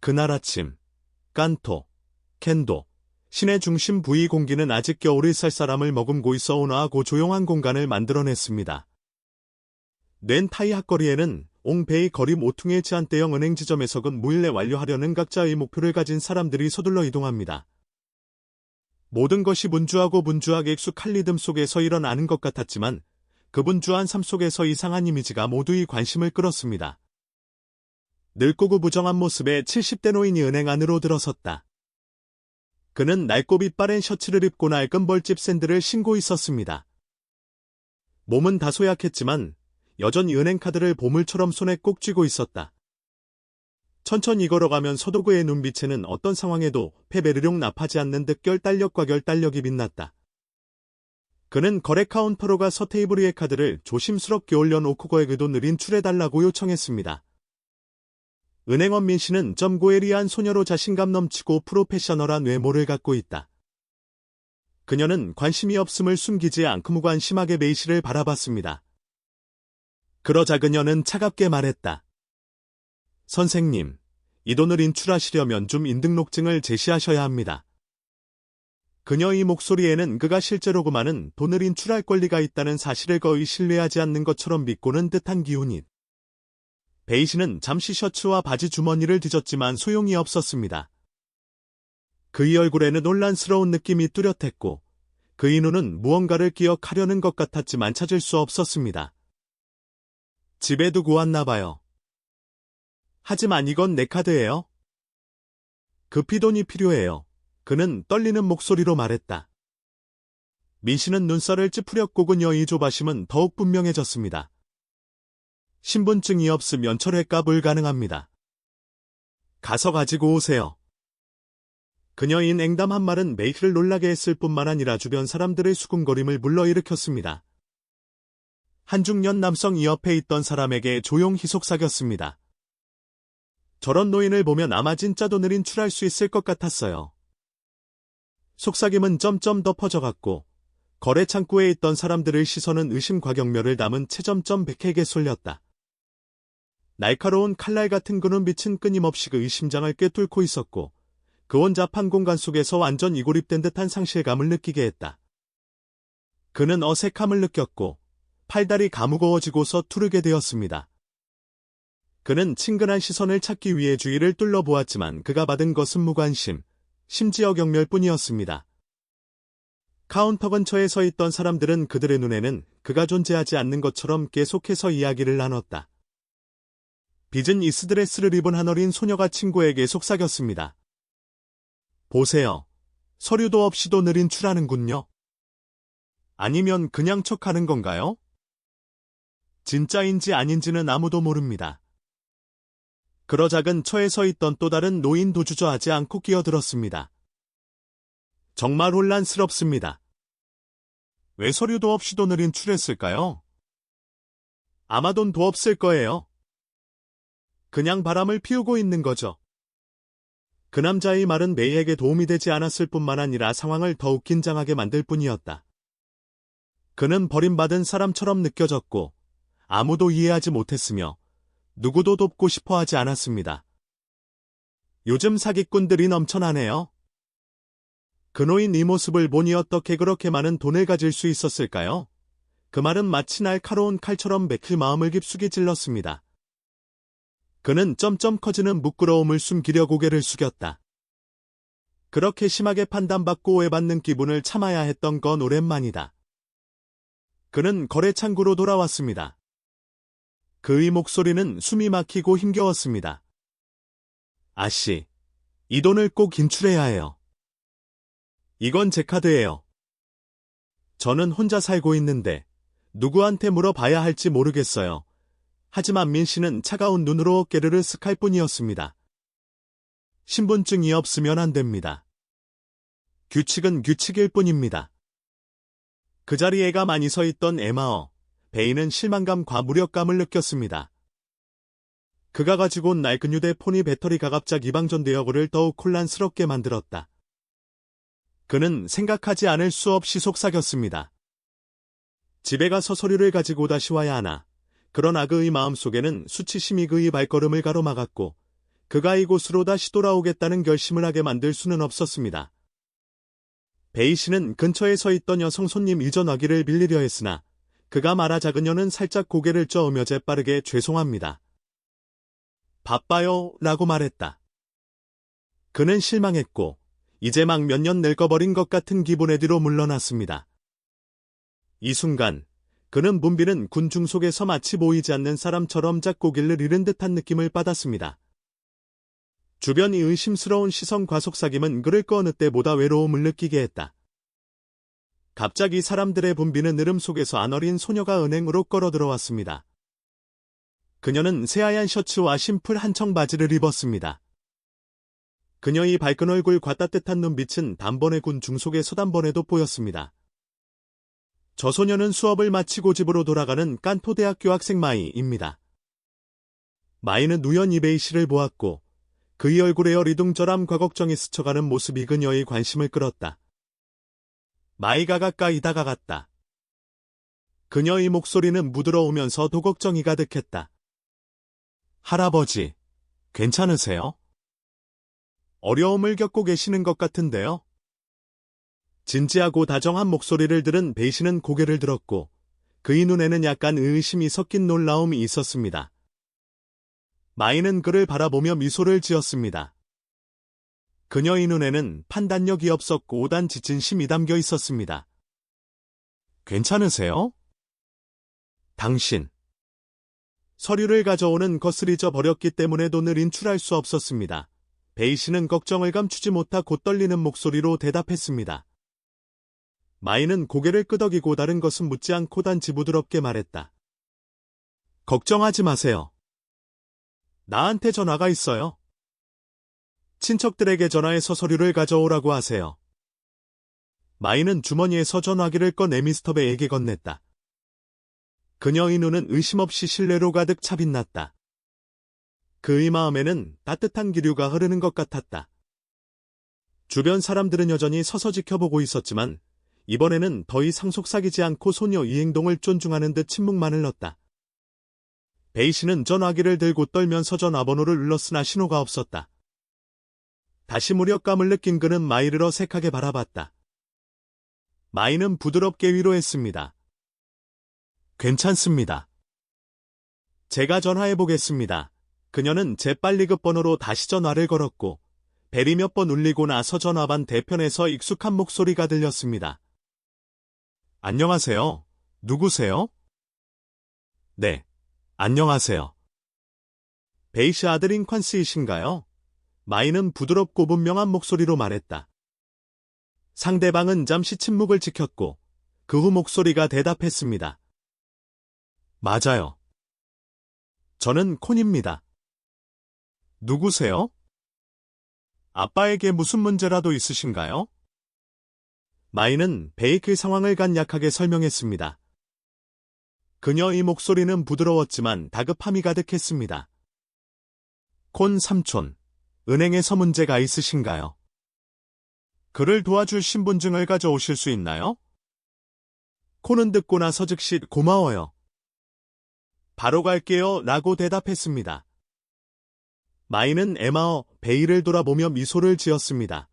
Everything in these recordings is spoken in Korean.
그날 아침, 깐토, 켄도, 시내 중심 부위 공기는 아직 겨울을 쌀쌀함을 머금고 있어 온화하고 조용한 공간을 만들어냈습니다. 넨타이 핫거리에는 옹베이 거리 모퉁이의 제한대형 은행 지점에서는 무일내 완료하려는 각자의 목표를 가진 사람들이 서둘러 이동합니다. 모든 것이 분주하고 분주하게 익숙한 리듬 속에서 일어나는 것 같았지만 그 분주한 삶 속에서 이상한 이미지가 모두의 관심을 끌었습니다. 늙고 구부정한 모습의 70대 노인이 은행 안으로 들어섰다. 그는 낡고 빛바랜 셔츠를 입고 낡은 벌집 샌들을 신고 있었습니다. 몸은 다소 약했지만 여전히 은행카드를 보물처럼 손에 꼭 쥐고 있었다. 천천히 걸어가면서도 그의 눈빛에는 어떤 상황에도 패배르룡 나파지 않는 듯 결단력과 결단력이 빛났다. 그는 거래 카운터로 가서 테이블 위에 카드를 조심스럽게 올려놓고 그에게도 느린 출해달라고 요청했습니다. 은행원 민 씨는 점고에리한 소녀로 자신감 넘치고 프로페셔널한 외모를 갖고 있다. 그녀는 관심이 없음을 숨기지 않고 무관심하게 메이 씨를 바라봤습니다. 그러자 그녀는 차갑게 말했다. 선생님, 이 돈을 인출하시려면 좀 인등록증을 제시하셔야 합니다. 그녀의 목소리에는 그가 실제로 그만은 돈을 인출할 권리가 있다는 사실을 거의 신뢰하지 않는 것처럼 믿고는 듯한 기운이. 베이 씨는 잠시 셔츠와 바지 주머니를 뒤졌지만 소용이 없었습니다. 그의 얼굴에는 혼란스러운 느낌이 뚜렷했고 그의 눈은 무언가를 기억하려는 것 같았지만 찾을 수 없었습니다. 집에 두고 왔나 봐요. 하지만 이건 내 카드예요. 급히 돈이 필요해요. 그는 떨리는 목소리로 말했다. 민 씨는 눈살을 찌푸렸고 그녀의 조바심은 더욱 분명해졌습니다. 신분증이 없으면 철회가 불가능합니다. 가서 가지고 오세요. 그녀의 냉담한 말은 메이를 놀라게 했을 뿐만 아니라 주변 사람들의 수군거림을 불러일으켰습니다. 한 중년 남성이 옆에 있던 사람에게 조용히 속삭였습니다. 저런 노인을 보면 아마 진짜 돈을 인출할 수 있을 것 같았어요. 속삭임은 점점 더 퍼져갔고 거래 창구에 있던 사람들의 시선은 의심과 경멸을 담은 채점점 백에게 쏠렸다. 날카로운 칼날 같은 그 눈빛은 끊임없이 그의 심장을 꿰뚫고 있었고 그 혼잡한 공간 속에서 완전히 고립된 듯한 상실감을 느끼게 했다. 그는 어색함을 느꼈고 팔다리 가무거워지고서 투르게 되었습니다. 그는 친근한 시선을 찾기 위해 주위를 둘러보았지만 그가 받은 것은 무관심, 심지어 경멸뿐이었습니다. 카운터 근처에 서 있던 사람들은 그들의 눈에는 그가 존재하지 않는 것처럼 계속해서 이야기를 나눴다. 빚은 이스드레스를 입은 한 어린 소녀가 친구에게 속삭였습니다. 보세요. 서류도 없이도 느린 출하는군요. 아니면 그냥 척하는 건가요? 진짜인지 아닌지는 아무도 모릅니다. 그러자 근처에 서 있던 또 다른 노인도 주저하지 않고 끼어들었습니다. 정말 혼란스럽습니다. 왜 서류도 없이도 느린 출했을까요? 아마 돈도 없을 거예요. 그냥 바람을 피우고 있는 거죠. 그 남자의 말은 메이에게 도움이 되지 않았을 뿐만 아니라 상황을 더욱 긴장하게 만들 뿐이었다. 그는 버림받은 사람처럼 느껴졌고 아무도 이해하지 못했으며 누구도 돕고 싶어 하지 않았습니다. 요즘 사기꾼들이 넘쳐나네요. 그 노인 이 모습을 보니 어떻게 그렇게 많은 돈을 가질 수 있었을까요? 그 말은 마치 날카로운 칼처럼 맥힐 마음을 깊숙이 찔렀습니다. 그는 점점 커지는 부끄러움을 숨기려 고개를 숙였다. 그렇게 심하게 판단받고 오해받는 기분을 참아야 했던 건 오랜만이다. 그는 거래 창구로 돌아왔습니다. 그의 목소리는 숨이 막히고 힘겨웠습니다. 아씨, 이 돈을 꼭 인출해야 해요. 이건 제 카드예요. 저는 혼자 살고 있는데 누구한테 물어봐야 할지 모르겠어요. 하지만 민 씨는 차가운 눈으로 어깨를 으쓱할 뿐이었습니다. 신분증이 없으면 안 됩니다. 규칙은 규칙일 뿐입니다. 그 자리에 가만히 서 있던 에마어, 베이는 실망감과 무력감을 느꼈습니다. 그가 가지고 온 낡은 휴대폰이 배터리가 갑자기 방전되어 그를 더욱 혼란스럽게 만들었다. 그는 생각하지 않을 수 없이 속삭였습니다. 집에 가서 서류를 가지고 다시 와야 하나. 그러나 그의 마음속에는 수치심이 그의 발걸음을 가로막았고 그가 이곳으로 다시 돌아오겠다는 결심을 하게 만들 수는 없었습니다. 베이 씨는 근처에 서 있던 여성 손님 이전화기를 빌리려 했으나 그가 말하자 그녀는 살짝 고개를 저으며 재빠르게 죄송합니다. 바빠요 라고 말했다. 그는 실망했고 이제 막 몇 년 늙어버린 것 같은 기분의 뒤로 물러났습니다. 이 순간 그는 문비는 군중 속에서 마치 보이지 않는 사람처럼 작고길을 잃은 듯한 느낌을 받았습니다. 주변이 의심스러운 시선 과속삭임은 그를 그 어느 때보다 외로움을 느끼게 했다. 갑자기 사람들의 붐비는 으름 속에서 아너린 소녀가 은행으로 걸어 들어왔습니다. 그녀는 새하얀 셔츠와 심플 한청 바지를 입었습니다. 그녀의 밝은 얼굴과 따뜻한 눈빛은 단번에 군중 속에서 단번에도 보였습니다. 저 소녀는 수업을 마치고 집으로 돌아가는 깐토 대학교 학생 마이입니다. 마이는 우연히 베이 씨를 보았고 그의 얼굴에 어리둥절함과 걱정이 스쳐가는 모습이 그녀의 관심을 끌었다. 마이가 가까이 다가갔다. 그녀의 목소리는 부드러우면서도 걱정이 가득했다. 할아버지, 괜찮으세요? 어려움을 겪고 계시는 것 같은데요? 진지하고 다정한 목소리를 들은 베이 씨는 고개를 들었고 그의 눈에는 약간 의심이 섞인 놀라움이 있었습니다. 마이는 그를 바라보며 미소를 지었습니다. 그녀의 눈에는 판단력이 없었고 단지 진심이 담겨 있었습니다. 괜찮으세요? 당신. 서류를 가져오는 것을 잊어버렸기 때문에 돈을 인출할 수 없었습니다. 베이 씨는 걱정을 감추지 못하고 떨리는 목소리로 대답했습니다. 마이는 고개를 끄덕이고 다른 것은 묻지 않고 단지 부드럽게 말했다. 걱정하지 마세요. 나한테 전화가 있어요. 친척들에게 전화해서 서류를 가져오라고 하세요. 마이는 주머니에서 전화기를 꺼내 미스터 베이에게 건넸다. 그녀의 눈은 의심 없이 신뢰로 가득 차 빛났다. 그의 마음에는 따뜻한 기류가 흐르는 것 같았다. 주변 사람들은 여전히 서서 지켜보고 있었지만 이번에는 더 이상 속삭이지 않고 소녀 이 행동을 존중하는 듯 침묵만 흘렀다. 베이 씨는 전화기를 들고 떨면서 전화번호를 눌렀으나 신호가 없었다. 다시 무력감을 느낀 그는 마이를 어색하게 바라봤다. 마이는 부드럽게 위로했습니다. 괜찮습니다. 제가 전화해보겠습니다. 그녀는 재빨리 급번호로 다시 전화를 걸었고 벨이 몇 번 울리고 나서 전화반 대편에서 익숙한 목소리가 들렸습니다. 안녕하세요. 누구세요? 네, 안녕하세요. 베이 씨 아들인 콴스이신가요? 마이는 부드럽고 분명한 목소리로 말했다. 상대방은 잠시 침묵을 지켰고 그 후 목소리가 대답했습니다. 맞아요. 저는 콘입니다. 누구세요? 아빠에게 무슨 문제라도 있으신가요? 마이는 베이크의 상황을 간략하게 설명했습니다. 그녀의 목소리는 부드러웠지만 다급함이 가득했습니다. 콘 삼촌, 은행에서 문제가 있으신가요? 그를 도와줄 신분증을 가져오실 수 있나요? 콘은 듣고 나서 즉시 고마워요. 바로 갈게요 라고 대답했습니다. 마이는 에마어 베이를 돌아보며 미소를 지었습니다.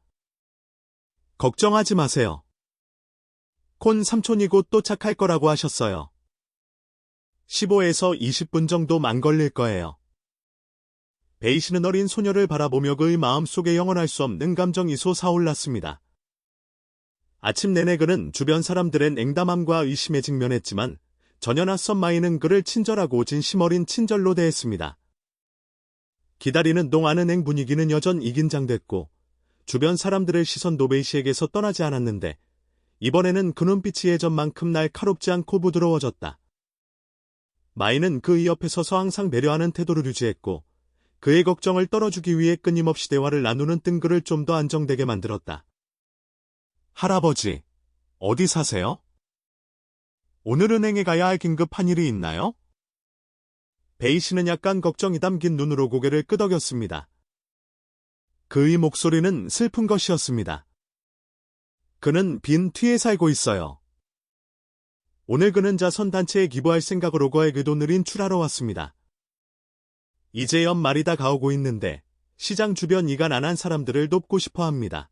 걱정하지 마세요. 콘 삼촌이 곧 도착할 거라고 하셨어요. 15에서 20분 정도만 걸릴 거예요. 베이 씨는 어린 소녀를 바라보며 그의 마음속에 영원할 수 없는 감정이 솟아올랐습니다. 아침 내내 그는 주변 사람들의 냉담함과 의심에 직면했지만 전혀 낯선 마이는 그를 친절하고 진심 어린 친절로 대했습니다. 기다리는 동안 은행 분위기는 여전히 긴장됐고 주변 사람들의 시선도 베이 씨에게서 떠나지 않았는데 이번에는 그 눈빛이 예전만큼 날카롭지 않고 부드러워졌다. 마이는 그의 옆에 서서 항상 배려하는 태도를 유지했고 그의 걱정을 떨어주기 위해 끊임없이 대화를 나누는 등 그를 좀 더 안정되게 만들었다. 할아버지, 어디 사세요? 오늘 은행에 가야 할 긴급한 일이 있나요? 베이 씨는 약간 걱정이 담긴 눈으로 고개를 끄덕였습니다. 그의 목소리는 슬픈 것이었습니다. 그는 빈 튀에 살고 있어요. 오늘 그는 자선단체에 기부할 생각으로 거액의 돈을 인출하러 왔습니다. 이제 연말이 다 가오고 있는데 시장 주변 이간 안 한 사람들을 돕고 싶어 합니다.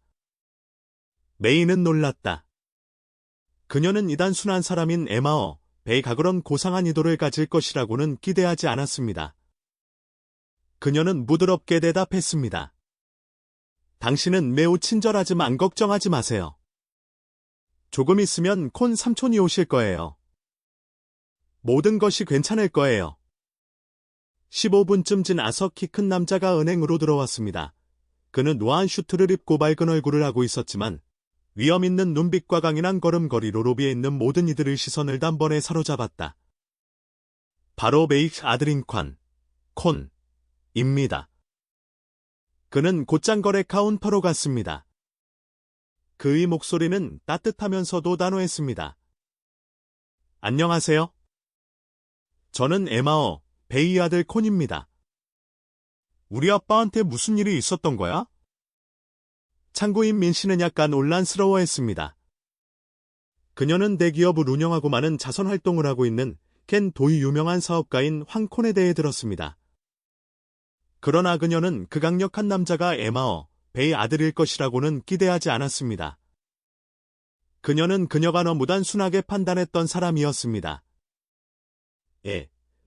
메이는 놀랐다. 그녀는 이단 순한 사람인 에마어, 베이가 그런 고상한 의도를 가질 것이라고는 기대하지 않았습니다. 그녀는 부드럽게 대답했습니다. 당신은 매우 친절하지만 걱정하지 마세요. 조금 있으면 콘 삼촌이 오실 거예요. 모든 것이 괜찮을 거예요. 15분쯤 지나서 키 큰 남자가 은행으로 들어왔습니다. 그는 노안 슈트를 입고 밝은 얼굴을 하고 있었지만 위험 있는 눈빛과 강인한 걸음걸이로 로비에 있는 모든 이들의 시선을 단번에 사로잡았다. 바로 베이 아들인 콘입니다. 그는 곧장 거래 카운터로 갔습니다. 그의 목소리는 따뜻하면서도 단호했습니다. 안녕하세요. 저는 에마어, 베이 아들 콘입니다. 우리 아빠한테 무슨 일이 있었던 거야? 창구인 민 씨는 약간 혼란스러워했습니다. 그녀는 대기업을 운영하고 많은 자선 활동을 하고 있는 켄 도의 유명한 사업가인 황콘에 대해 들었습니다. 그러나 그녀는 그 강력한 남자가 에마어, 베이 아들일 것이라고는 기대하지 않았습니다. 그녀는 그녀가 너무 단순하게 판단했던 사람이었습니다.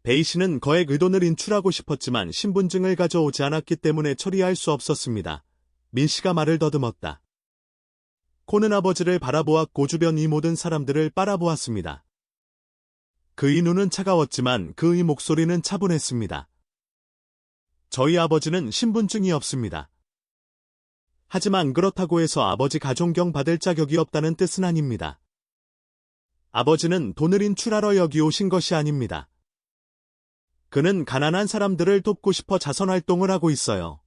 베이 씨는 거액 의돈을 인출하고 싶었지만 신분증을 가져오지 않았기 때문에 처리할 수 없었습니다. 민 씨가 말을 더듬었다. 콘은 아버지를 바라보았고 주변 이 모든 사람들을 바라보았습니다. 그의 눈은 차가웠지만 그의 목소리는 차분했습니다. 저희 아버지는 신분증이 없습니다. 하지만 그렇다고 해서 아버지 가존경 받을 자격이 없다는 뜻은 아닙니다. 아버지는 돈을 인출하러 여기 오신 것이 아닙니다. 그는 가난한 사람들을 돕고 싶어 자선활동을 하고 있어요.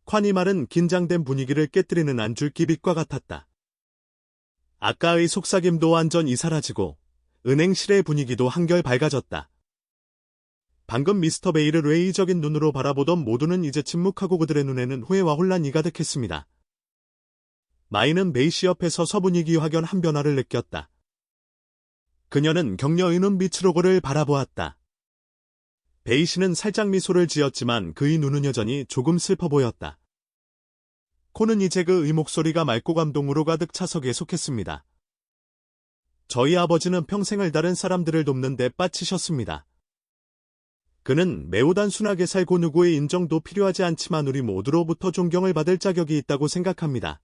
콴이 말은 긴장된 분위기를 깨뜨리는 안줄기빛과 같았다. 아까의 속삭임도 완전히 사라지고 은행실의 분위기도 한결 밝아졌다. 방금 미스터 베이를 회의적인 눈으로 바라보던 모두는 이제 침묵하고 그들의 눈에는 후회와 혼란이 가득했습니다. 마이는 베이 씨 옆에 서서 분위기 확연 한 변화를 느꼈다. 그녀는 격려의 눈빛으로 그를 바라보았다. 베이 씨는 살짝 미소를 지었지만 그의 눈은 여전히 조금 슬퍼 보였다. 콘은 이제 그의 목소리가 맑고 감동으로 가득 차서 계속했습니다. 저희 아버지는 평생을 다른 사람들을 돕는 데 빠치셨습니다. 그는 매우 단순하게 살고 누구의 인정도 필요하지 않지만 우리 모두로부터 존경을 받을 자격이 있다고 생각합니다.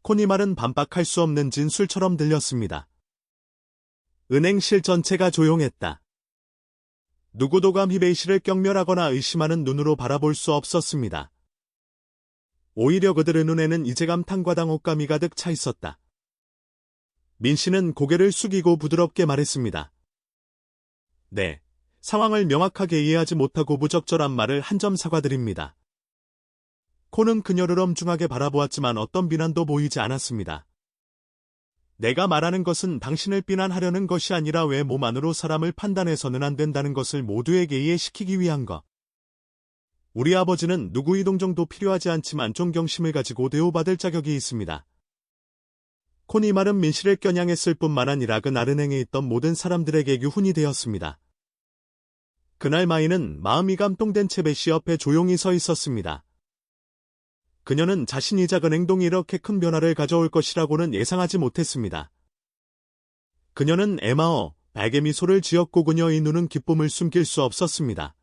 콘이 말은 반박할 수 없는 진술처럼 들렸습니다. 은행실 전체가 조용했다. 누구도 감히 베이 씨를 경멸하거나 의심하는 눈으로 바라볼 수 없었습니다. 오히려 그들의 눈에는 이제 감탄과 당혹감이 가득 차 있었다. 민 씨는 고개를 숙이고 부드럽게 말했습니다. 네, 상황을 명확하게 이해하지 못하고 부적절한 말을 한 점 사과드립니다. 콘은 그녀를 엄중하게 바라보았지만 어떤 비난도 보이지 않았습니다. 내가 말하는 것은 당신을 비난하려는 것이 아니라 왜 몸 안으로 사람을 판단해서는 안 된다는 것을 모두에게 이해시키기 위한 것. 우리 아버지는 누구의 동정도 필요하지 않지만 존경심을 가지고 대우받을 자격이 있습니다. 콘이 말은 민 씨를 겨냥했을 뿐만 아니라 그날 은행에 있던 모든 사람들에게 교훈이 되었습니다. 그날 마이는 마음이 감동된 채 베이 씨 옆에 조용히 서 있었습니다. 그녀는 자신이 작은 행동이 이렇게 큰 변화를 가져올 것이라고는 예상하지 못했습니다. 그녀는 에마어, 밝게 미소를 지었고 그녀의 눈은 기쁨을 숨길 수 없었습니다.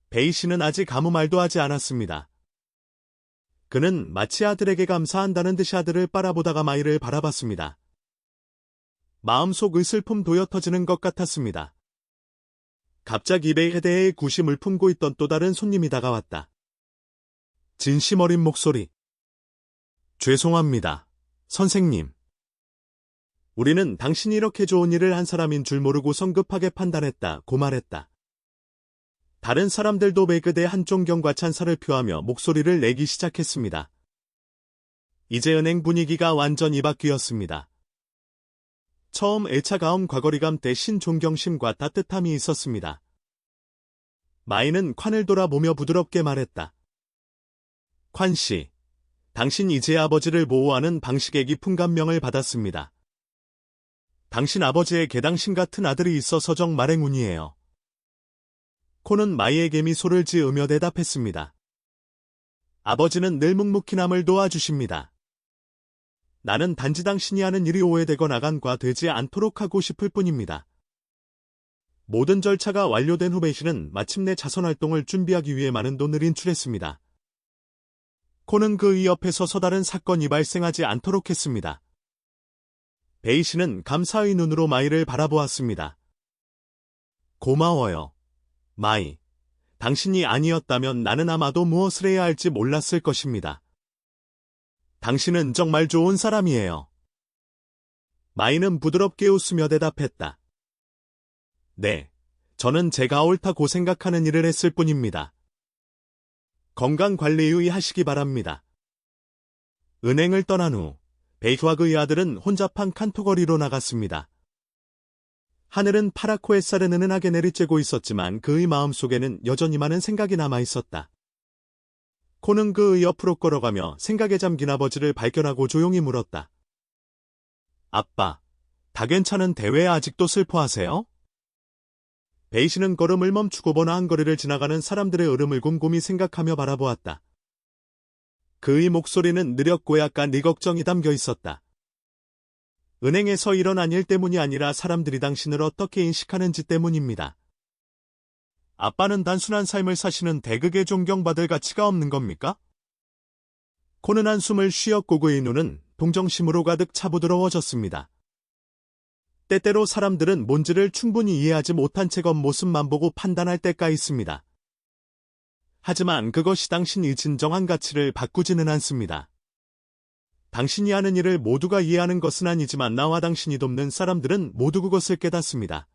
베이 씨는 아직 아무 말도 하지 않았습니다. 그는 마치 아들에게 감사한다는 듯이 아들을 바라보다가 마이를 바라봤습니다. 마음속 슬픔 도여 터지는 것 같았습니다. 갑자기 베이에 대해 구심을 품고 있던 또 다른 손님이 다가왔다. 진심 어린 목소리. 죄송합니다, 선생님. 우리는 당신이 이렇게 좋은 일을 한 사람인 줄 모르고 성급하게 판단했다고 말했다. 다른 사람들도 베이에 대해 한 존경과 찬사를 표하며 목소리를 내기 시작했습니다. 이제 은행 분위기가 완전히 바뀌었습니다. 처음 애차가움 과거리감 대신 존경심과 따뜻함이 있었습니다. 마이는 콴을 돌아보며 부드럽게 말했다. 콴 씨, 당신 이제 아버지를 보호하는 방식의 깊은 감명을 받았습니다. 당신 아버지에게 당신 같은 아들이 있어서 정말 행운이에요. 콘은 마이에게 미소를 지으며 대답했습니다. 아버지는 늘 묵묵히 남을 도와주십니다. 나는 단지 당신이 하는 일이 오해되거나 간과되지 않도록 하고 싶을 뿐입니다. 모든 절차가 완료된 후 베이시는 마침내 자선활동을 준비하기 위해 많은 돈을 인출했습니다. 콘은 그의 옆에 서서 다른 사건이 발생하지 않도록 했습니다. 베이시는 감사의 눈으로 마이를 바라보았습니다. 고마워요, 마이. 당신이 아니었다면 나는 아마도 무엇을 해야 할지 몰랐을 것입니다. 당신은 정말 좋은 사람이에요. 마이는 부드럽게 웃으며 대답했다. 네, 저는 제가 옳다고 생각하는 일을 했을 뿐입니다. 건강관리 유의하시기 바랍니다. 은행을 떠난 후 베이와 그의 아들은 혼잡한 칸토거리로 나갔습니다. 하늘은 파랗고 햇살은 은은하게 내리쬐고 있었지만 그의 마음속에는 여전히 많은 생각이 남아있었다. 콘은 그의 옆으로 걸어가며 생각에 잠긴 아버지를 발견하고 조용히 물었다. 아빠, 다 괜찮은데 왜 아직도 슬퍼하세요? 베이시는 걸음을 멈추고 번화한 거리를 지나가는 사람들의 으름을 곰곰이 생각하며 바라보았다. 그의 목소리는 느렸고 약간 네 걱정이 담겨 있었다. 은행에서 일어난 일 때문이 아니라 사람들이 당신을 어떻게 인식하는지 때문입니다. 아빠는 단순한 삶을 사시는 대극에 존경받을 가치가 없는 겁니까? 콘은 한숨을 쉬었고 그의 눈은 동정심으로 가득 차부드러워졌습니다. 때때로 사람들은 뭔지를 충분히 이해하지 못한 채 겉모습만 보고 판단할 때가 있습니다. 하지만 그것이 당신의 진정한 가치를 바꾸지는 않습니다. 당신이 하는 일을 모두가 이해하는 것은 아니지만 나와 당신이 돕는 사람들은 모두 그것을 깨닫습니다.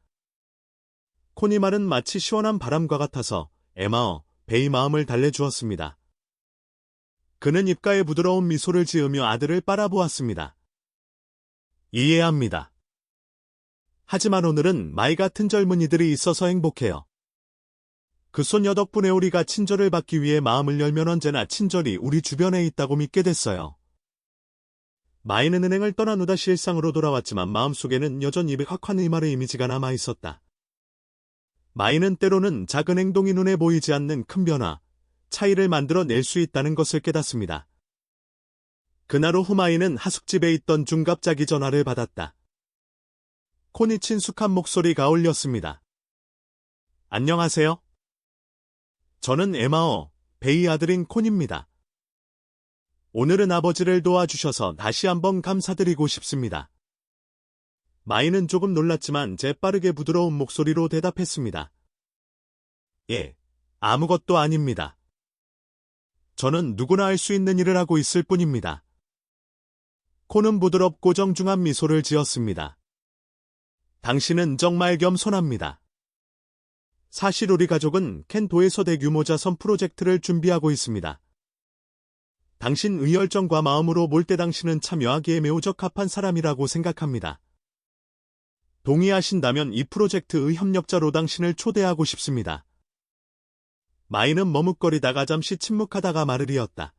콘의 말은 마치 시원한 바람과 같아서 베이 마음을 달래주었습니다. 그는 입가에 부드러운 미소를 지으며 아들을 바라보았습니다. 이해합니다. 하지만 오늘은 마이 같은 젊은이들이 있어서 행복해요. 그 소녀 덕분에 우리가 친절을 받기 위해 마음을 열면 언제나 친절이 우리 주변에 있다고 믿게 됐어요. 마이는 은행을 떠난 후 다시 일상으로 돌아왔지만 마음속에는 여전히 백학한 의말의 이미지가 남아있었다. 마이는 때로는 작은 행동이 눈에 보이지 않는 큰 변화, 차이를 만들어낼 수 있다는 것을 깨닫습니다. 그날 오후 마이는 하숙집에 있던 중갑자기 전화를 받았다. 콘이 친숙한 목소리가 울렸습니다. 안녕하세요. 저는 베이 아들인 콘입니다. 오늘은 아버지를 도와주셔서 다시 한번 감사드리고 싶습니다. 마이는 조금 놀랐지만 재빠르게 부드러운 목소리로 대답했습니다. 예, 아무것도 아닙니다. 저는 누구나 할 수 있는 일을 하고 있을 뿐입니다. 콘은 부드럽고 정중한 미소를 지었습니다. 당신은 정말 겸손합니다. 사실 우리 가족은 켄도에서 대규모 자선 프로젝트를 준비하고 있습니다. 당신의 열정과 마음으로 볼 때 당신은 참여하기에 매우 적합한 사람이라고 생각합니다. 동의하신다면 이 프로젝트의 협력자로 당신을 초대하고 싶습니다. 마이는 머뭇거리다가 잠시 침묵하다가 말을 이었다.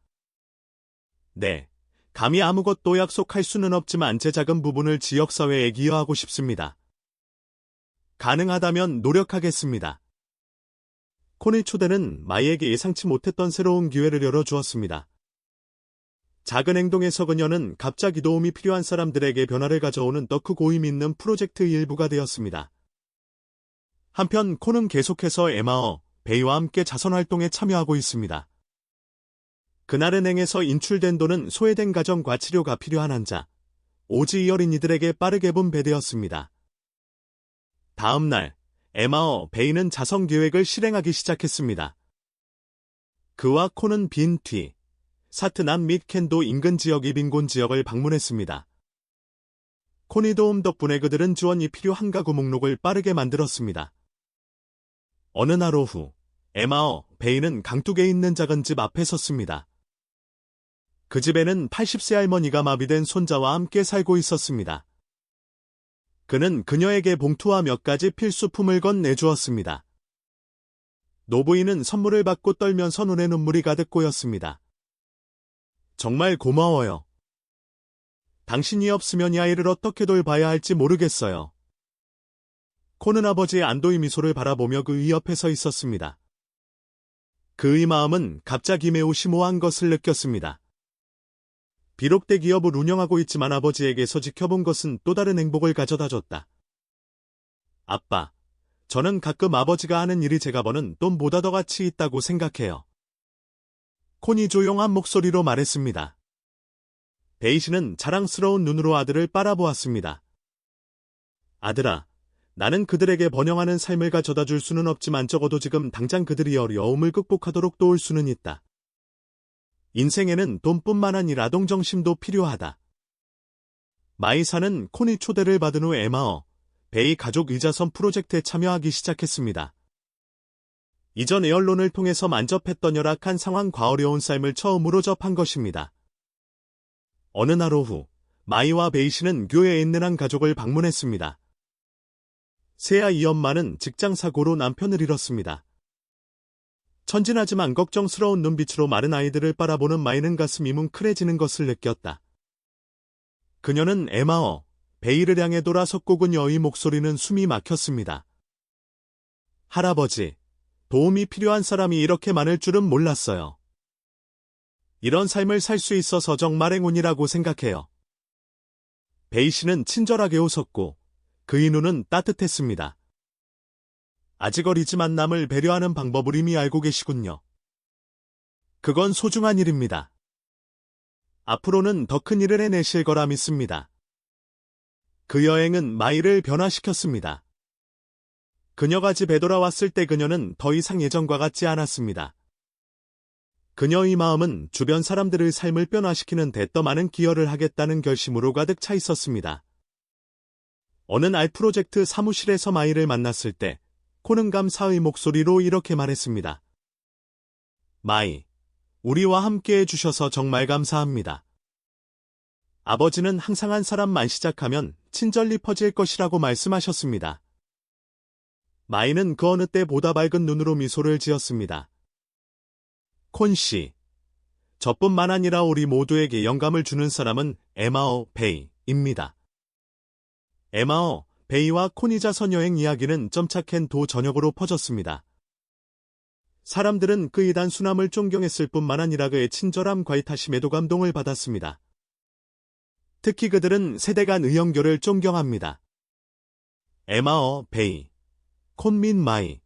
네, 감히 아무것도 약속할 수는 없지만 제 작은 부분을 지역사회에 기여하고 싶습니다. 가능하다면 노력하겠습니다. 콘의 초대는 마이에게 예상치 못했던 새로운 기회를 열어주었습니다. 작은 행동에서 그녀는 갑자기 도움이 필요한 사람들에게 변화를 가져오는 더 크고 의미 있는 프로젝트의 일부가 되었습니다. 한편 콘은 계속해서 베이와 함께 자선활동에 참여하고 있습니다. 그날 은행에서 인출된 돈은 소외된 가정과 치료가 필요한 환자, 오지 어린이들에게 빠르게 분배되었습니다. 다음 날, 베이는 자선 계획을 실행하기 시작했습니다. 그와 콘은 사트남 및 켄도 인근 지역의 빈곤 지역을 방문했습니다. 콘의 도움 덕분에 그들은 지원이 필요한 가구 목록을 빠르게 만들었습니다. 어느 날 오후, 베이는 강둑에 있는 작은 집 앞에 섰습니다. 그 집에는 80세 할머니가 마비된 손자와 함께 살고 있었습니다. 그는 그녀에게 봉투와 몇 가지 필수품을 건네주었습니다. 노부인은 선물을 받고 떨면서 눈에 눈물이 가득 고였습니다. 정말 고마워요. 당신이 없으면 이 아이를 어떻게 돌봐야 할지 모르겠어요. 콘은 아버지의 안도의 미소를 바라보며 그의 옆에 서 있었습니다. 그의 마음은 갑자기 매우 심오한 것을 느꼈습니다. 비록 대기업을 운영하고 있지만 아버지에게서 지켜본 것은 또 다른 행복을 가져다 줬다. 아빠, 저는 가끔 아버지가 하는 일이 제가 버는 돈보다 더 가치 있다고 생각해요. 콘이 조용한 목소리로 말했습니다. 베이시는 자랑스러운 눈으로 아들을 바라보았습니다. 아들아, 나는 그들에게 번영하는 삶을 가져다 줄 수는 없지만 적어도 지금 당장 그들이 어려움을 극복하도록 도울 수는 있다. 인생에는 돈뿐만 아니라 동정심도 필요하다. 마이사는 콘이 초대를 받은 후 에마어, 베이 가족 의자선 프로젝트에 참여하기 시작했습니다. 이전 에얼론을 통해서 만접했던 열악한 상황과 어려운 삶을 처음으로 접한 것입니다. 어느 날 오후, 마이와 베이 씨는 교회에 있는 한 가족을 방문했습니다. 새아이 엄마는 직장 사고로 남편을 잃었습니다. 천진하지만 걱정스러운 눈빛으로 마른 아이들을 바라보는 마이는 가슴이 뭉클해지는 것을 느꼈다. 그녀는 에마어, 베이를 향해 돌아섰고 그녀의 목소리는 숨이 막혔습니다. 할아버지, 도움이 필요한 사람이 이렇게 많을 줄은 몰랐어요. 이런 삶을 살 수 있어서 정말 행운이라고 생각해요. 베이 씨는 친절하게 웃었고 그의 눈은 따뜻했습니다. 아직 어리지만 남을 배려하는 방법을 이미 알고 계시군요. 그건 소중한 일입니다. 앞으로는 더 큰 일을 해내실 거라 믿습니다. 그 여행은 마이를 변화시켰습니다. 그녀가 집에 돌아왔을 때 그녀는 더 이상 예전과 같지 않았습니다. 그녀의 마음은 주변 사람들의 삶을 변화시키는 데 더 많은 기여를 하겠다는 결심으로 가득 차 있었습니다. 어느 날 프로젝트 사무실에서 마이를 만났을 때 콘은 감사의 목소리로 이렇게 말했습니다. 마이, 우리와 함께 해주셔서 정말 감사합니다. 아버지는 항상 한 사람만 시작하면 친절리 퍼질 것이라고 말씀하셨습니다. 마이는 그 어느 때보다 밝은 눈으로 미소를 지었습니다. 콘 씨, 저뿐만 아니라 우리 모두에게 영감을 주는 사람은 에마어 베이입니다. 에마어 베이와 콘이 자선 여행 이야기는 점차캔 도 전역으로 퍼졌습니다. 사람들은 그의 단순함을 존경했을 뿐만 아니라 그의 친절함과 이타심에도 감동을 받았습니다. 특히 그들은 세대 간 의형교를 존경합니다. 에마어 베이, 콘민 마이,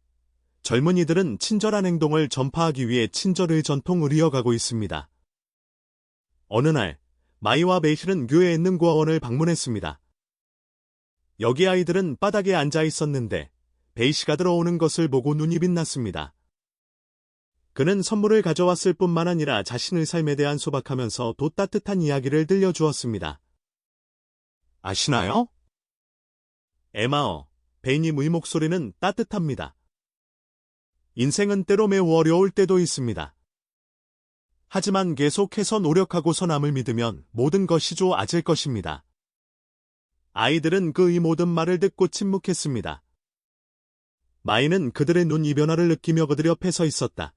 젊은이들은 친절한 행동을 전파하기 위해 친절의 전통을 이어가고 있습니다. 어느 날, 마이와 베이시는 교회에 있는 고아원을 방문했습니다. 여기 아이들은 바닥에 앉아 있었는데 베이시가 들어오는 것을 보고 눈이 빛났습니다. 그는 선물을 가져왔을 뿐만 아니라 자신의 삶에 대한 소박하면서 도 따뜻한 이야기를 들려주었습니다. 아시나요? 에마어, 베이님의 목소리는 따뜻합니다. 인생은 때로 매우 어려울 때도 있습니다. 하지만 계속해서 노력하고서 남을 믿으면 모든 것이 좋아질 것입니다. 아이들은 그의 모든 말을 듣고 침묵했습니다. 마이는 그들의 눈 이변화를 느끼며 그들 옆에 서 있었다.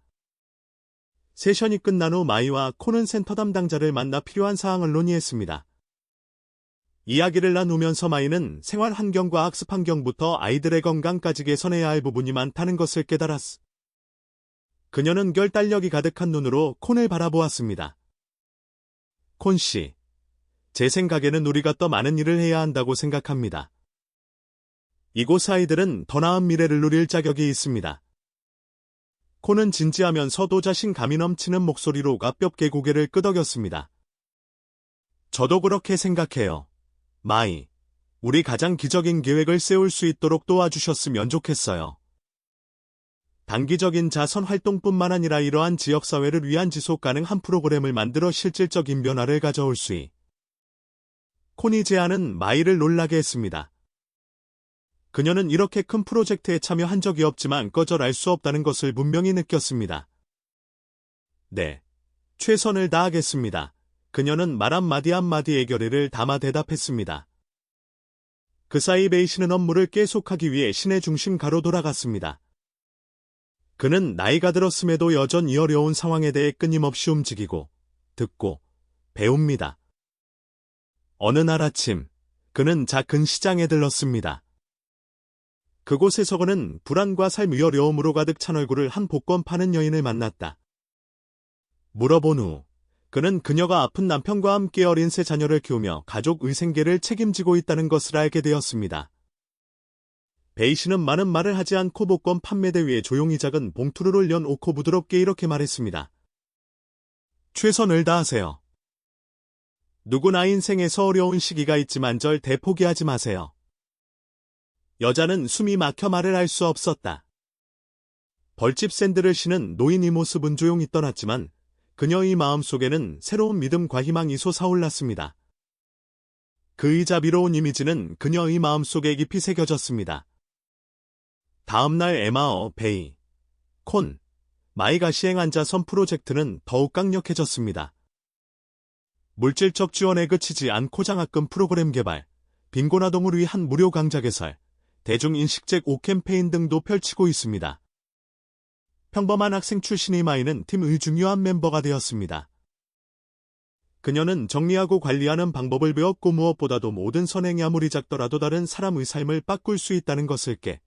세션이 끝난 후 마이와 콘은 센터 담당자를 만나 필요한 사항을 논의했습니다. 이야기를 나누면서 마이는 생활 환경과 학습 환경부터 아이들의 건강까지 개선해야 할 부분이 많다는 것을 깨달았어. 그녀는 결단력이 가득한 눈으로 콘을 바라보았습니다. 콘 씨, 제 생각에는 우리가 더 많은 일을 해야 한다고 생각합니다. 이곳 아이들은 더 나은 미래를 누릴 자격이 있습니다. 콘은 진지하면서도 자신감이 넘치는 목소리로 가볍게 고개를 끄덕였습니다. 저도 그렇게 생각해요. 마이, 우리 가장 기적인 계획을 세울 수 있도록 도와주셨으면 좋겠어요. 단기적인 자선 활동뿐만 아니라 이러한 지역사회를 위한 지속 가능한 프로그램을 만들어 실질적인 변화를 가져올 수 있. 콘이 제안은 마이를 놀라게 했습니다. 그녀는 이렇게 큰 프로젝트에 참여한 적이 없지만 거절할 수 없다는 것을 분명히 느꼈습니다. 네, 최선을 다하겠습니다. 그녀는 말 한마디 한마디의 결의를 담아 대답했습니다. 그 사이 베이시는 업무를 계속하기 위해 시내 중심가로 돌아갔습니다. 그는 나이가 들었음에도 여전히 어려운 상황에 대해 끊임없이 움직이고, 듣고, 배웁니다. 어느 날 아침, 그는 작은 시장에 들렀습니다. 그곳에서 그는 불안과 삶의 어려움으로 가득 찬 얼굴을 한 복권 파는 여인을 만났다. 물어본 후 그는 그녀가 아픈 남편과 함께 어린 세 자녀를 키우며 가족의 생계를 책임지고 있다는 것을 알게 되었습니다. 베이 씨는 많은 말을 하지 않고 복권 판매대 위에 조용히 작은 봉투를 올려놓고 부드럽게 이렇게 말했습니다. 최선을 다하세요. 누구나 인생에서 어려운 시기가 있지만 절대 포기하지 마세요. 여자는 숨이 막혀 말을 할 수 없었다. 벌집 샌들을 신은 노인의 모습은 조용히 떠났지만 그녀의 마음속에는 새로운 믿음과 희망이 솟아올랐습니다. 그의 자비로운 이미지는 그녀의 마음속에 깊이 새겨졌습니다. 다음날 에마어, 베이, 콘, 마이가 시행한 자선 프로젝트는 더욱 강력해졌습니다. 물질적 지원에 그치지 않고 장학금 프로그램 개발, 빈곤아동을 위한 무료 강좌 개설, 대중인식책 5캠페인 등도 펼치고 있습니다. 평범한 학생 출신의 마이는 팀의 중요한 멤버가 되었습니다. 그녀는 정리하고 관리하는 방법을 배웠고 무엇보다도 모든 선행이 아무리 작더라도 다른 사람의 삶을 바꿀 수 있다는 것을 깨.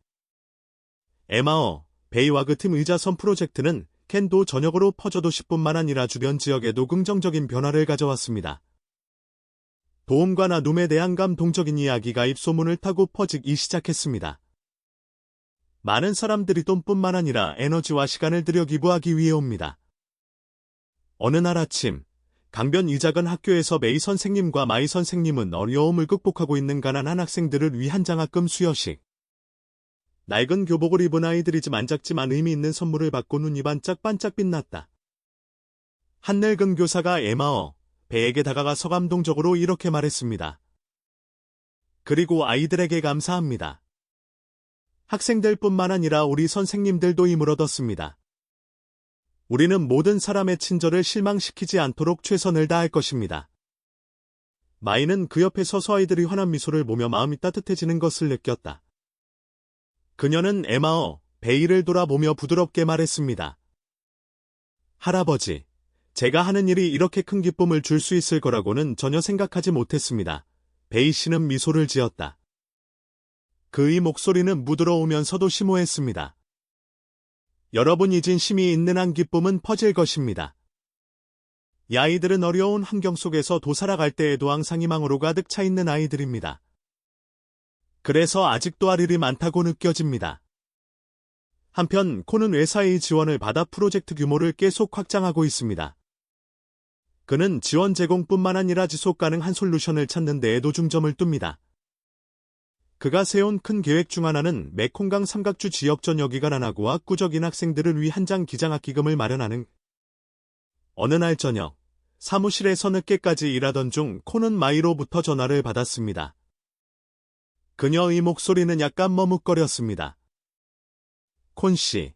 에마어, 베이와 그 팀의 자선 프로젝트는 캔도 전역으로 퍼져도 10분만 아니라 주변 지역에도 긍정적인 변화를 가져왔습니다. 도움과 나눔에 대한 감동적인 이야기가 입소문을 타고 퍼지기 시작했습니다. 많은 사람들이 돈뿐만 아니라 에너지와 시간을 들여 기부하기 위해 옵니다. 어느 날 아침, 강변 이 작은 학교에서 메이 선생님과 마이 선생님은 어려움을 극복하고 있는 가난한 학생들을 위한 장학금 수여식. 낡은 교복을 입은 아이들이지만 작지만 의미 있는 선물을 받고 눈이 반짝반짝 빛났다. 한 늙은 교사가 에마어, 베에게 다가가서 감동적으로 이렇게 말했습니다. 그리고 아이들에게 감사합니다. 학생들뿐만 아니라 우리 선생님들도 힘을 얻었습니다. 우리는 모든 사람의 친절을 실망시키지 않도록 최선을 다할 것입니다. 마이는 그 옆에 서서 아이들이 환한 미소를 보며 마음이 따뜻해지는 것을 느꼈다. 그녀는 에마어, 베이를 돌아보며 부드럽게 말했습니다. 할아버지, 제가 하는 일이 이렇게 큰 기쁨을 줄 수 있을 거라고는 전혀 생각하지 못했습니다. 베이 씨는 미소를 지었다. 그의 목소리는 부드러우면서도 심오했습니다. 여러분이 진심이 있는 한 기쁨은 퍼질 것입니다. 이 아이들은 어려운 환경 속에서 도살아갈 때에도 항상 희망으로 가득 차 있는 아이들입니다. 그래서 아직도 할 일이 많다고 느껴집니다. 한편 콘은 회사의 지원을 받아 프로젝트 규모를 계속 확장하고 있습니다. 그는 지원 제공뿐만 아니라 지속 가능한 솔루션을 찾는 데에도 중점을 둡니다. 그가 세운 큰 계획 중 하나는 메콩강 삼각주 지역 전역이 가난하고 학구적인 학생들을 위한 장 기장학기금을 마련하는. 어느 날 저녁, 사무실에서 늦게까지 일하던 중 콘은 마이로부터 전화를 받았습니다. 그녀의 목소리는 약간 머뭇거렸습니다. 콘 씨,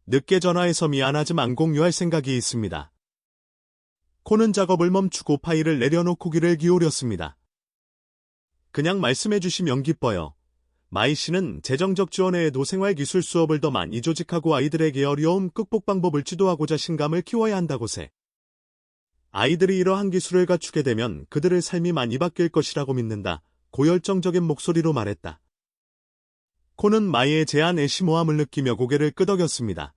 늦게 전화해서 미안하지만 공유할 생각이 있습니다. 콘은 작업을 멈추고 파일을 내려놓고 귀를 기울였습니다. 그냥 말씀해 주시면 기뻐요. 마이 씨는 재정적 지원 외에도 생활기술 수업을 더 많이 조직하고 아이들에게 어려움 극복 방법을 지도하고자 신감을 키워야 한다고세. 아이들이 이러한 기술을 갖추게 되면 그들의 삶이 많이 바뀔 것이라고 믿는다. 고열정적인 목소리로 말했다. 콘은 마이의 제안에 심오함을 느끼며 고개를 끄덕였습니다.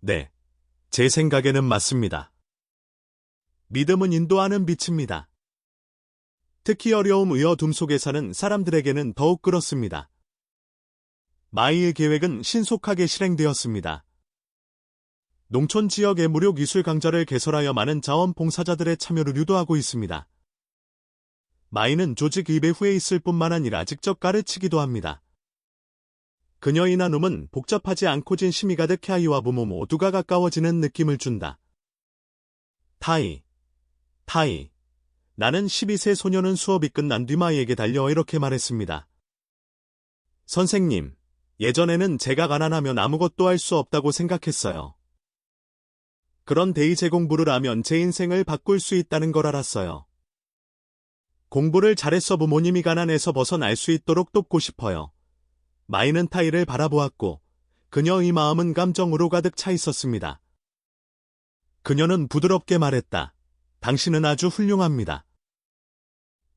네, 제 생각에는 맞습니다. 믿음은 인도하는 빛입니다. 특히 어려움의 어둠 속에 사는 사람들에게는 더욱 그렇습니다. 마이의 계획은 신속하게 실행되었습니다. 농촌 지역의 무료 기술 강좌를 개설하여 많은 자원봉사자들의 참여를 유도하고 있습니다. 마이는 조직 입회 후에 있을 뿐만 아니라 직접 가르치기도 합니다. 그녀의 나눔은 복잡하지 않고 진심이 가득해 아이와 부모 모두가 가까워지는 느낌을 준다. 타이. 나는 12세 소녀는 수업이 끝난 뒤 마이에게 달려 이렇게 말했습니다. 선생님, 예전에는 제가 가난하면 아무것도 할 수 없다고 생각했어요. 그런데 이제 공부를 하면 제 인생을 바꿀 수 있다는 걸 알았어요. 공부를 잘해서 부모님이 가난에서 벗어날 수 있도록 돕고 싶어요. 마이는 타이를 바라보았고 그녀의 마음은 감정으로 가득 차 있었습니다. 그녀는 부드럽게 말했다. 당신은 아주 훌륭합니다.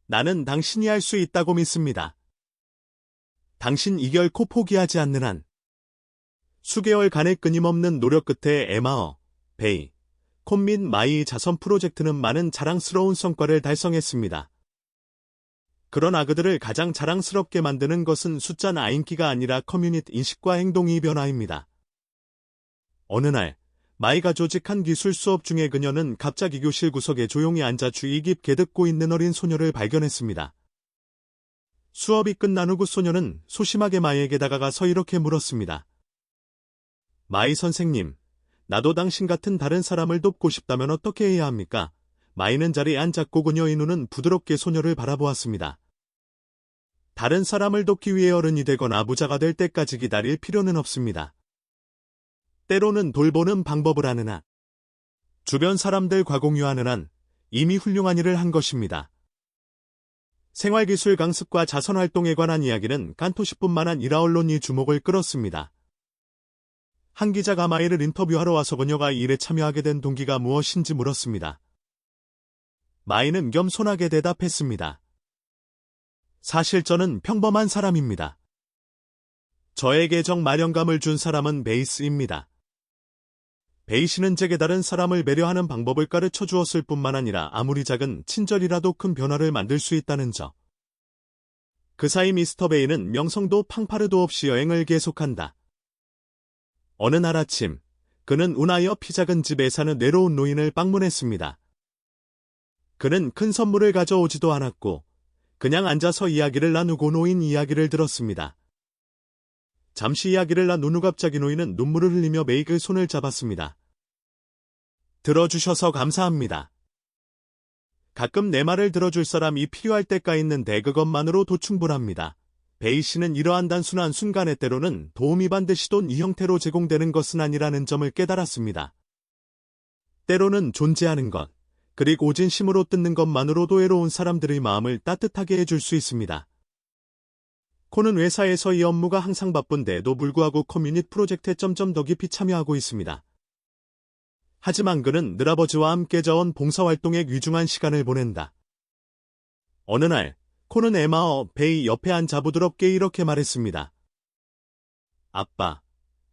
나는 당신이 할 수 있다고 믿습니다. 당신 이 결코 포기하지 않는 한. 수개월간의 끊임없는 노력 끝에 에마어, 베이, 콘 및 마이 자선 프로젝트는 많은 자랑스러운 성과를 달성했습니다. 그러나 그들을 가장 자랑스럽게 만드는 것은 숫자나 인기가 아니라 커뮤니티 인식과 행동의 변화입니다. 어느 날, 마이가 조직한 기술 수업 중에 그녀는 갑자기 교실 구석에 조용히 앉아 주의 깊게 듣고 있는 어린 소녀를 발견했습니다. 수업이 끝난 후 그 소녀는 소심하게 마이에게 다가가서 이렇게 물었습니다. 마이 선생님, 나도 당신 같은 다른 사람을 돕고 싶다면 어떻게 해야 합니까? 마이는 자리에 앉았고 그녀의 눈은 부드럽게 소녀를 바라보았습니다. 다른 사람을 돕기 위해 어른이 되거나 부자가 될 때까지 기다릴 필요는 없습니다. 때로는 돌보는 방법을 아는 한, 주변 사람들과 공유하는 한, 이미 훌륭한 일을 한 것입니다. 생활기술 강습과 자선활동에 관한 이야기는 간토시뿐만 아니라 언론이 주목을 끌었습니다. 한 기자가 마이를 인터뷰하러 와서 그녀가 이 일에 참여하게 된 동기가 무엇인지 물었습니다. 마이는 겸손하게 대답했습니다. 사실 저는 평범한 사람입니다. 저에게 정마련감을 준 사람은 베이스입니다. 베이 씨는 제게 다른 사람을 배려하는 방법을 가르쳐 주었을 뿐만 아니라 아무리 작은 친절이라도 큰 변화를 만들 수 있다는 점. 그 사이 미스터 베이는 명성도 팡파르도 없이 여행을 계속한다. 어느 날 아침, 그는 운하여 피 작은 집에 사는 외로운 노인을 방문했습니다. 그는 큰 선물을 가져오지도 않았고 그냥 앉아서 이야기를 나누고 노인 이야기를 들었습니다. 잠시 이야기를 나눈 후 갑자기 노인은 눈물을 흘리며 메이의 손을 잡았습니다. 들어주셔서 감사합니다. 가끔 내 말을 들어줄 사람이 필요할 때가 있는데 그것만으로도 충분합니다. 베이 씨는 이러한 단순한 순간에 때로는 도움이 반드시 돈 이 형태로 제공되는 것은 아니라는 점을 깨달았습니다. 때로는 존재하는 것, 그리고 진심으로 듣는 것만으로도 외로운 사람들의 마음을 따뜻하게 해줄 수 있습니다. 콘은 회사에서 이 업무가 항상 바쁜데도 불구하고 커뮤니티 프로젝트에 점점 더 깊이 참여하고 있습니다. 하지만 그는 늘아버지와 함께 저온 봉사활동에 귀중한 시간을 보낸다. 어느 날, 콘은 에마어 베이 옆에 앉아 부드럽게 이렇게 말했습니다. 아빠,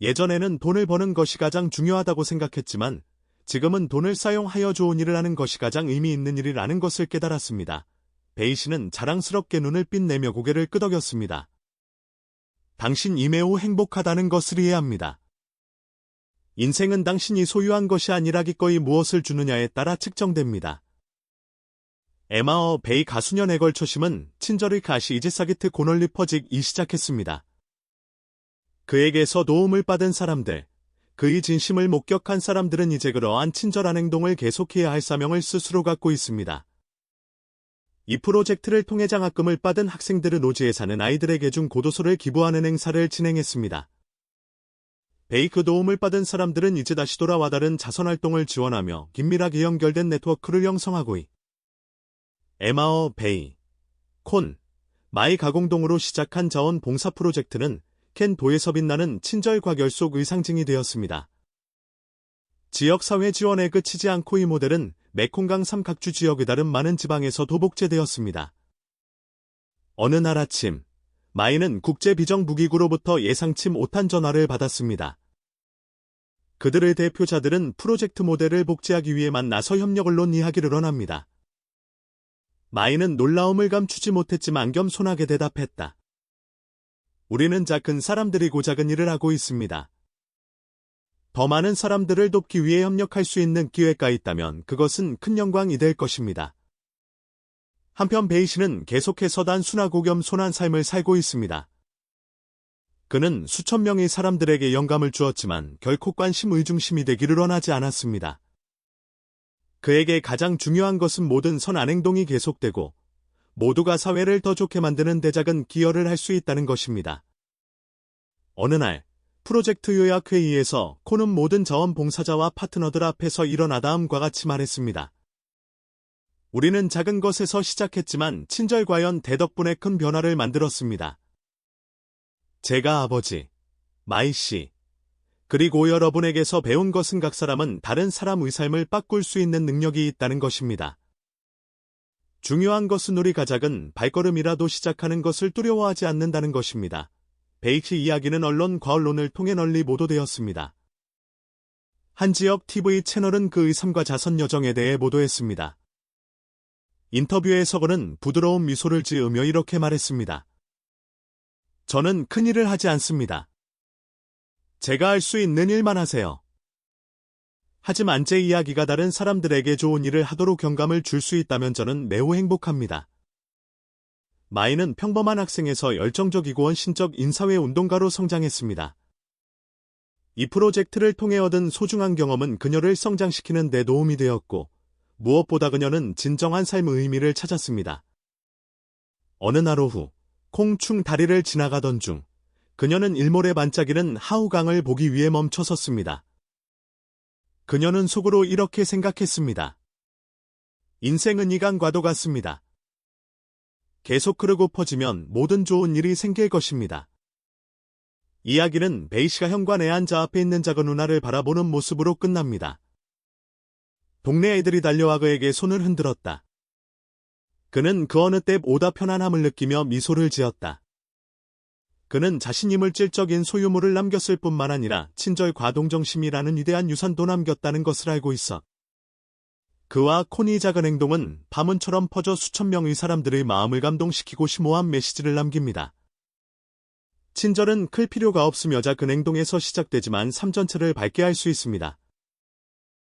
예전에는 돈을 버는 것이 가장 중요하다고 생각했지만 지금은 돈을 사용하여 좋은 일을 하는 것이 가장 의미 있는 일이라는 것을 깨달았습니다. 베이 씨는 자랑스럽게 눈을 빛내며 고개를 끄덕였습니다. 당신이 매우 행복하다는 것을 이해합니다. 인생은 당신이 소유한 것이 아니라 기꺼이 무엇을 주느냐에 따라 측정됩니다. 에마어 베이 가수년에 걸쳐심은 친절의 가시 이지사기트 고널리 퍼직이 시작했습니다. 그에게서 도움을 받은 사람들, 그의 진심을 목격한 사람들은 이제 그러한 친절한 행동을 계속해야 할 사명을 스스로 갖고 있습니다. 이 프로젝트를 통해 장학금을 받은 학생들은 노지에 사는 아이들에게 준 고도서를 기부하는 행사를 진행했습니다. 베이 그 도움을 받은 사람들은 이제 다시 돌아와 다른 자선활동을 지원하며 긴밀하게 연결된 네트워크를 형성하고 에마어 베이, 콘, 마이 가공동으로 시작한 자원 봉사 프로젝트는 켄도에서 빛나는 친절과 결속의 상징이 되었습니다. 지역사회 지원에 그치지 않고 이 모델은 메콩강 삼각주 지역의 다른 많은 지방에서도 복제되었습니다. 어느 날 아침, 마이는 국제비정부기구로부터 예상치 못한 전화를 받았습니다. 그들의 대표자들은 프로젝트 모델을 복제하기 위해 만나서 협력을 논의하기를 원합니다. 마이는 놀라움을 감추지 못했지만 겸손하게 대답했다. 우리는 작은 사람들이고 작은 일을 하고 있습니다. 더 많은 사람들을 돕기 위해 협력할 수 있는 기회가 있다면 그것은 큰 영광이 될 것입니다. 한편 베이 씨는 계속해서 단순하고 겸손한 삶을 살고 있습니다. 그는 수천 명의 사람들에게 영감을 주었지만 결코 관심의 중심이 되기를 원하지 않았습니다. 그에게 가장 중요한 것은 모든 선한 행동이 계속되고 모두가 사회를 더 좋게 만드는 데 작은 기여를 할 수 있다는 것입니다. 어느 날 프로젝트 요약회의에서 콘은 모든 자원봉사자와 파트너들 앞에서 일어나 다음과 같이 말했습니다. 우리는 작은 것에서 시작했지만 친절과 연대 덕분에 큰 변화를 만들었습니다. 제가 아버지, 마이 씨, 그리고 여러분에게서 배운 것은 각 사람은 다른 사람의 삶을 바꿀 수 있는 능력이 있다는 것입니다. 중요한 것은 우리가 작은 발걸음이라도 시작하는 것을 두려워하지 않는다는 것입니다. 베이시 이야기는 언론과 언론을 통해 널리 보도되었습니다. 한 지역 TV 채널은 그의 삶과 자선 여정에 대해 보도했습니다. 인터뷰에서 그는 부드러운 미소를 지으며 이렇게 말했습니다. 저는 큰일을 하지 않습니다. 제가 할 수 있는 일만 하세요. 하지만 제 이야기가 다른 사람들에게 좋은 일을 하도록 경감을 줄 수 있다면 저는 매우 행복합니다. 마이는 평범한 학생에서 열정적이고 헌신적 인사회 운동가로 성장했습니다. 이 프로젝트를 통해 얻은 소중한 경험은 그녀를 성장시키는 데 도움이 되었고, 무엇보다 그녀는 진정한 삶의 의미를 찾았습니다. 어느 날 오후, 콩충 다리를 지나가던 중, 그녀는 일몰에 반짝이는 하우강을 보기 위해 멈춰 섰습니다. 그녀는 속으로 이렇게 생각했습니다. 인생은 이 강과도 같습니다. 계속 흐르고 퍼지면 모든 좋은 일이 생길 것입니다. 이야기는 베이시가 현관 애안자 앞에 있는 작은 누나를 바라보는 모습으로 끝납니다. 동네 애들이 달려와 그에게 손을 흔들었다. 그는 그 어느 때 보다 편안함을 느끼며 미소를 지었다. 그는 자신이 물질적인 소유물을 남겼을 뿐만 아니라 친절과 동정심이라는 위대한 유산도 남겼다는 것을 알고 있어. 그와 콘의 작은 행동은 파문처럼 퍼져 수천 명의 사람들의 마음을 감동시키고 심오한 메시지를 남깁니다. 친절은 클 필요가 없으며 작은 행동에서 시작되지만 삶 전체를 밝게 할 수 있습니다.